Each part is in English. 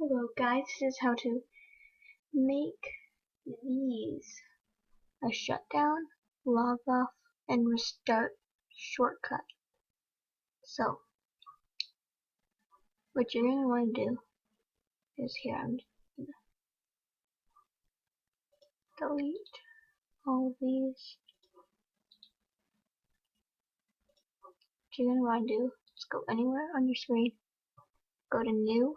Hello guys, this is how to make these a shutdown, log off, and restart shortcut. So what you're going to want to do is here, I'm just going to delete all of these. What you're going to want to do is go anywhere on your screen, go to new,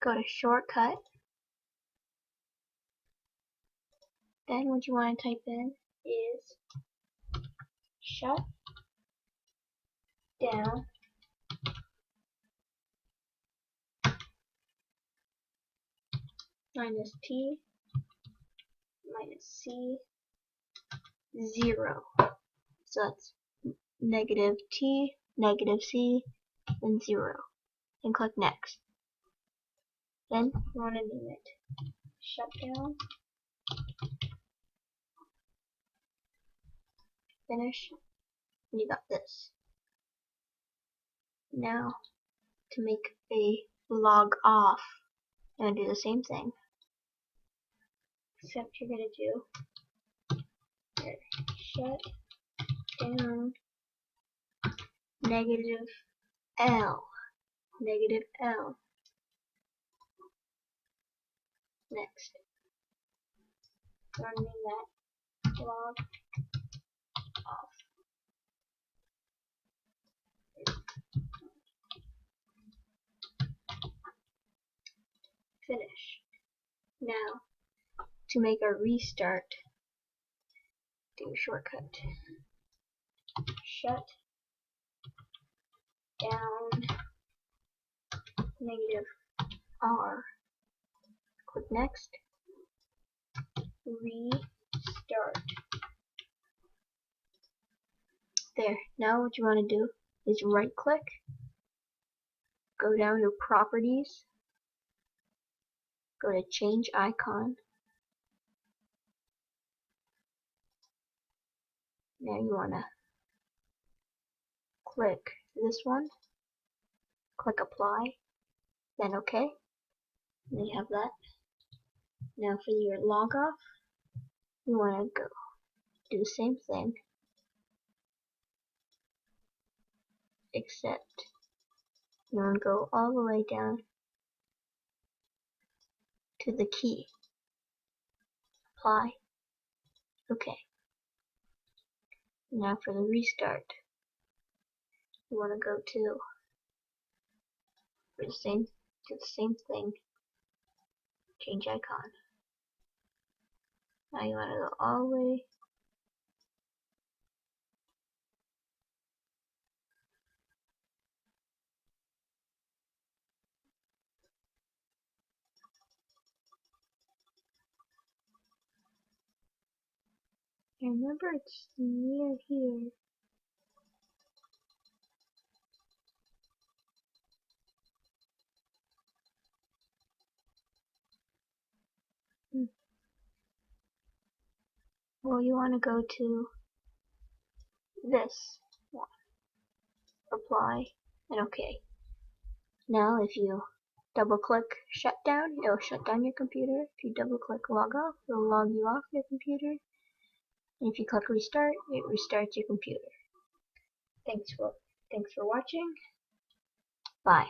go to shortcut. Then what you want to type in is shut down minus T minus C 0. So that's negative T, negative C, and 0. And click next. Then you want to name it shutdown. Finish. And you got this. Now to make a log off, you're going to do the same thing. Except you're going to do shut down negative L. Negative L. Next. You want to name that log off. Finish. Now, to make a restart, do shortcut. Shut down negative R. Click next. Restart. There. Now what you want to do is right click, go down to properties, go to change icon. Now you want to click this one, click apply, then OK. And you have that. Now for your log off, you want to go do the same thing, except you want to go all the way down to the key. Apply. OK. Now for the restart, you want to go to the same thing, change icon. Now you want to go all the way remember it's near here. Well, you want to go to this one, apply, and OK. Now if you double click shutdown, it'll shut down your computer. If you double click log off, it'll log you off your computer. And if you click restart, it restarts your computer. Thanks for watching. Bye.